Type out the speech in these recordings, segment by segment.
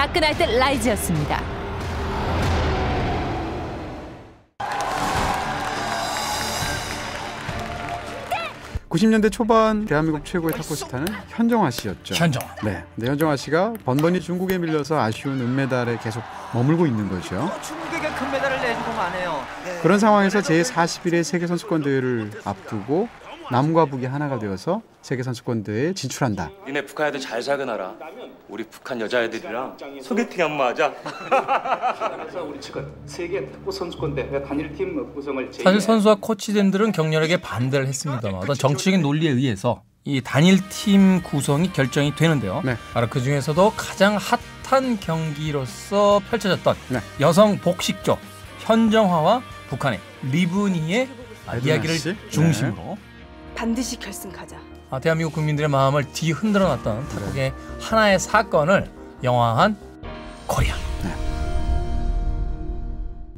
다크나이트 라이즈였습니다. 90년대 초반 대한민국 최고의 탁구 스타는 현정화 씨였죠. 현정화. 네. 근데 현정화 씨가 번번이 중국에 밀려서 아쉬운 은메달에 계속 머물고 있는 거죠. 중국에게 금메달을 내주고 마네요. 그런 상황에서 제41회 세계선수권대회를 앞두고 남과 북이 하나가 되어서 세계선수권대회에 진출한다. 니네 북한 애들 잘 사귀어놔라. 우리 북한 여자애들이랑 소개팅 한번 하자. 그래서 우리 측은 세계 탁구 선수권대회 단일팀 구성을 사실 선수와 코치진들은 격렬하게 반대를 했습니다만 어떤 정치적인 논리에 의해서 이 단일팀 구성이 결정이 되는데요. 네. 바로 그 중에서도 가장 핫한 경기로서 펼쳐졌던 네. 여성 복식조 현정화와 북한의 리브니의 이야기를 씨? 중심으로 반드시 결승 가자. 대한민국 국민들의 마음을 뒤흔들어 놨던 탁구의 하나의 사건을 영화한 코리아.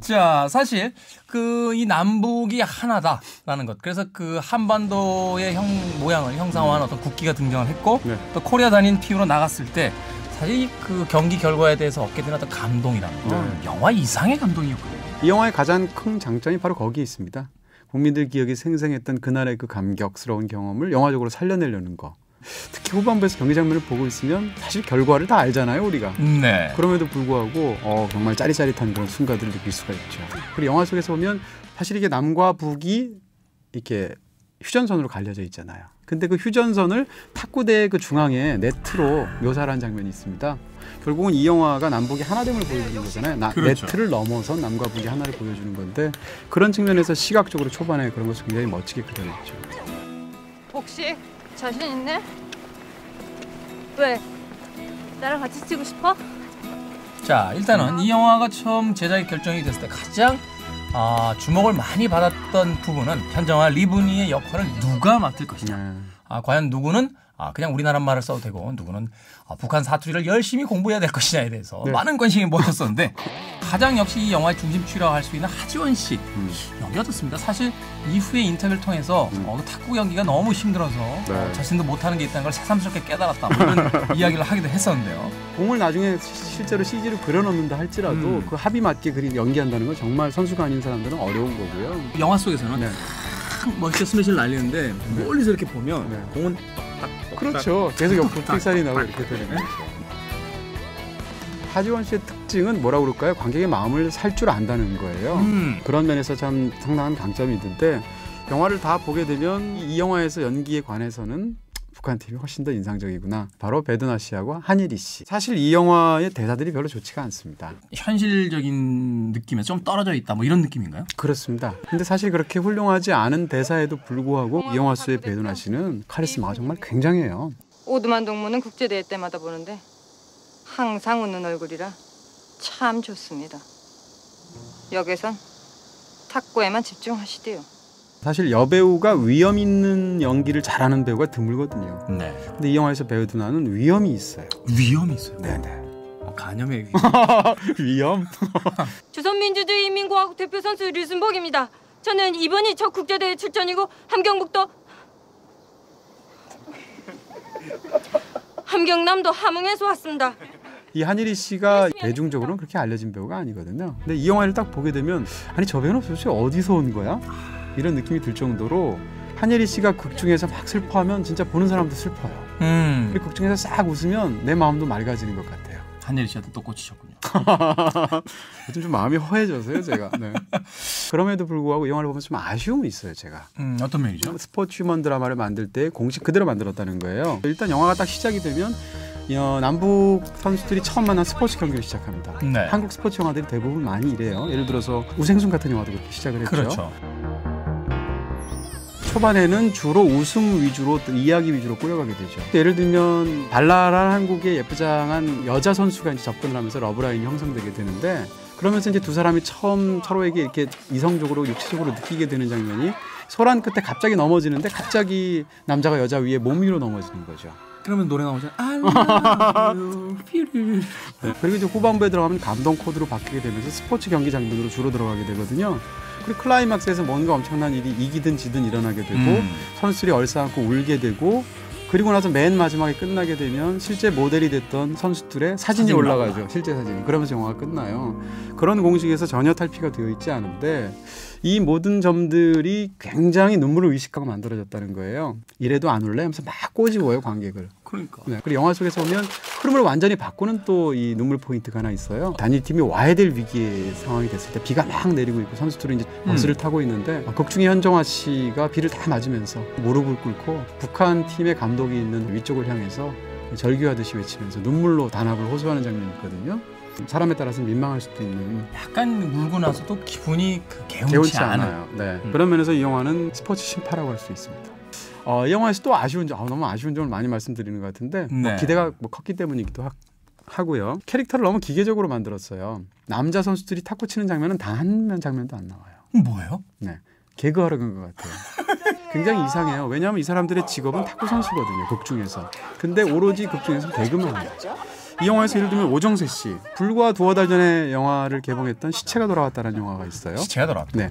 자, 사실 이 남북이 하나다라는 것. 그래서 그 한반도의 모양을 형상화한 어떤 국기가 등장을 했고 또 코리아 단일 팀으로 나갔을 때 사실 그 경기 결과에 대해서 얻게 된 어떤 감동이라는 건 영화 이상의 감동이었거든요. 이 영화의 가장 큰 장점이 바로 거기에 있습니다. 국민들 기억이 생생했던 그날의 그 감격스러운 경험을 영화적으로 살려내려는 거. 특히 후반부에서 경기 장면을 보고 있으면 사실 결과를 다 알잖아요, 우리가. 네. 그럼에도 불구하고 정말 짜릿짜릿한 그런 순간들을 느낄 수가 있죠. 그리고 영화 속에서 보면 사실 이게 남과 북이 이렇게 휴전선으로 갈려져 있잖아요. 근데 그 휴전선을 탁구대의 그 중앙에 네트로 묘사를 한 장면이 있습니다. 결국은 이 영화가 남북이 하나됨을 보여주는 거잖아요. 그렇죠. 네트를 넘어서 남과 북이 하나를 보여주는 건데 그런 측면에서 시각적으로 초반에 그런 것을 굉장히 멋지게 그려냈죠. 복식 자신 있네? 왜? 나랑 같이 치고 싶어? 자, 일단은 이 영화가 처음 제작이 결정이 됐을 때 가장 주목을 많이 받았던 부분은 현정화 리브니의 역할을 누가 맡을 것이냐. 과연 누구는 그냥 우리나라 말을 써도 되고 누구는 북한 사투리를 열심히 공부해야 될 것이냐에 대해서 많은 관심이 모였었는데 가장 역시 이 영화의 중심축이라고 할 수 있는 하지원 씨 연기 어떻습니까? 사실 이후에 인터뷰를 통해서 탁구 연기가 너무 힘들어서 자신도 못하는 게 있다는 걸 새삼스럽게 깨달았다 이런 이야기를 하기도 했었는데요. 공을 나중에 실제로 CG로 그려놓는다 할지라도 그 합이 맞게 연기한다는 건 정말 선수가 아닌 사람들은 어려운 거고요. 영화 속에서는 멋있게 스매시를 날리는데 멀리서 이렇게 보면 공은 그렇죠. 계속 옆으로 픽살이 나고 이렇게 되는 거죠. 하지원 씨의 특징은 뭐라고 그럴까요? 관객의 마음을 살 줄 안다는 거예요. 그런 면에서 참 상당한 강점이 있는데 영화를 다 보게 되면 이 영화에서 연기에 관해서는 북한 팀이 훨씬 더 인상적이구나. 바로 배두나 씨하고 한예리 씨. 사실 이 영화의 대사들이 별로 좋지가 않습니다. 현실적인 느낌에 좀 떨어져 있다 뭐 이런 느낌인가요? 그렇습니다. 근데 사실 그렇게 훌륭하지 않은 대사에도 불구하고 이 영화 속의 배두나 씨는 카리스마가 정말 굉장해요. 오두만 동무는 국제대회 때마다 보는데 항상 웃는 얼굴이라 참 좋습니다. 역에선 탁구에만 집중하시대요. 사실 여배우가 위험 있는 연기를 잘하는 배우가 드물거든요. 네. 근데 이 영화에서 배두나는 위험이 있어요. 위험이 있어요? 네네. 간염의 위험? 조선민주주의인민공화국 대표 선수 류순복입니다. 저는 이번이 첫 국제대회 출전이고 함경남도 함흥에서 왔습니다. 이 한예리 씨가 대중적으로는 그렇게 알려진 배우가 아니거든요. 근데 이 영화를 딱 보게 되면 아니 저 배우는 도대체 어디서 온 거야? 이런 느낌이 들 정도로 한예리 씨가 극 중에서 막 슬퍼하면 진짜 보는 사람도 슬퍼요. 그리고 극 중에서 싹 웃으면 내 마음도 맑아지는 것 같아요. 한예리 씨한테 또 꽂히셨군요. 요즘 좀 마음이 허해져서요, 제가. 네. 그럼에도 불구하고 이 영화를 보면 좀 아쉬움이 있어요, 제가. 어떤 면이죠? 스포츠 휴먼 드라마를 만들 때 공식 그대로 만들었다는 거예요. 일단 영화가 딱 시작이 되면 남북 선수들이 처음 만난 스포츠 경기를 시작합니다. 네. 한국 스포츠 영화들이 대부분 많이 이래요. 예를 들어서 우생순 같은 영화도 그렇게 시작을 했죠. 그렇죠. 초반에는 주로 웃음 위주로 이야기 위주로 꾸려가게 되죠. 예를 들면 발랄한 한국의 예쁘장한 여자 선수가 이제 접근을 하면서 러브라인이 형성되게 되는데 그러면서 이제 두 사람이 처음 서로에게 이렇게 이성적으로 육체적으로 느끼게 되는 장면이 소란 끝에 갑자기 넘어지는데 갑자기 남자가 여자 위에 몸 위로 넘어지는 거죠. 그러면 노래 나오잖아요. I love you, feel you. 네. 그리고 이제 후반부에 들어가면 감동 코드로 바뀌게 되면서 스포츠 경기 장면으로 주로 들어가게 되거든요. 그리고 클라이막스에서 뭔가 엄청난 일이 이기든 지든 일어나게 되고 선수들이 얼싸안고 울게 되고 그리고 나서 맨 마지막에 끝나게 되면 실제 모델이 됐던 선수들의 사진이 올라가죠. 실제 사진이. 그러면서 영화가 끝나요. 그런 공식에서 전혀 탈피가 되어 있지 않은데 이 모든 점들이 굉장히 눈물을 의식하고 만들어졌다는 거예요. 이래도 안 울래? 하면서 막 꼬집어요, 관객을. 그러니까. 네, 그리고 영화 속에서 보면 흐름을 완전히 바꾸는 또 이 눈물 포인트가 하나 있어요. 단일팀이 와야 될 위기의 상황이 됐을 때 비가 막 내리고 있고 선수들은 이제 버스를 타고 있는데 극중의 현정화 씨가 비를 다 맞으면서 무릎을 꿇고 북한 팀의 감독이 있는 위쪽을 향해서 절규하듯이 외치면서 눈물로 단합을 호소하는 장면이 있거든요. 사람에 따라서는 민망할 수도 있는. 약간 울고 나서도 기분이 개운치 않아요. 네. 그런 면에서 이 영화는 스포츠 신파라고 할 수 있습니다. 이 영화에서 또 아쉬운 점, 너무 아쉬운 점을 많이 말씀드리는 것 같은데 네. 기대가 컸기 때문이기도 하고요. 캐릭터를 너무 기계적으로 만들었어요. 남자 선수들이 탁구 치는 장면은 단 한 장면도 안 나와요. 뭐예요? 네, 개그하러 간 것 같아요. 굉장히 이상해요. 왜냐하면 이 사람들의 직업은 탁구 선수거든요. 극 중에서. 근데 오로지 극 중에서 개그만 해요. 이 영화에서 예를 들면 오정세 씨, 불과 두어 달 전에 영화를 개봉했던 시체가 돌아왔다는 영화가 있어요. 시체가 돌아왔다. 네.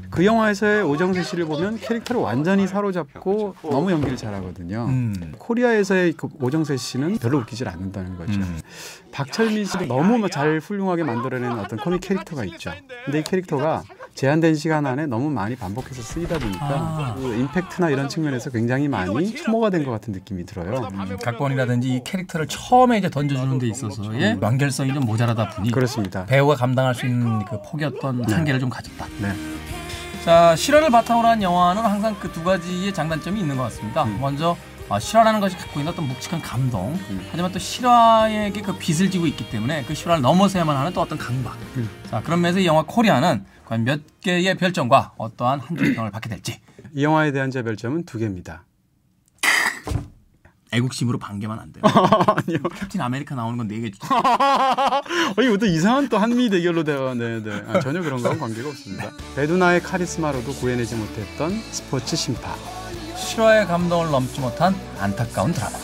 그 영화에서의 오정세 씨를 보면 캐릭터를 완전히 사로잡고 너무 연기를 잘하거든요. 코리아에서의 그 오정세 씨는 별로 웃기질 않는다는 거죠. 박철민 씨도 너무 잘 훌륭하게 만들어낸 어떤 코믹 캐릭터가 있죠. 근데 이 캐릭터가 제한된 시간 안에 너무 많이 반복해서 쓰이다 보니까 그 임팩트나 이런 측면에서 굉장히 많이 소모가 된 것 같은 느낌이 들어요. 각본이라든지 이 캐릭터를 처음에 이제 던져주는 데 있어서의 완결성이 좀 모자라다 보니 그렇습니다. 배우가 감당할 수 있는 그 폭이 어떤 한계를 좀 가졌다. 네. 자, 실화를 바탕으로 한 영화는 항상 그 두 가지의 장단점이 있는 것 같습니다. 먼저 실화라는 것이 갖고 있는 어떤 묵직한 감동, 하지만 또 실화에게 그 빚을 지고 있기 때문에 그 실화를 넘어서야만 하는 또 어떤 강박. 자, 그런 면에서 이 영화 코리아는 과연 몇 개의 별점과 어떠한 한 줄 평을 받게 될지. 이 영화에 대한 제 별점은 2개입니다. 애국심으로 반개만 안 돼요. 아니요. 캡틴 아메리카 나오는 건 4개 주죠. 이거 또 이상한 또 한미 대결로 대화. 네. 전혀 그런 거하고 관계가 없습니다. 배두나의 카리스마로도 구해내지 못했던 스포츠 신파. 실화의 감동을 넘지 못한 안타까운 드라마.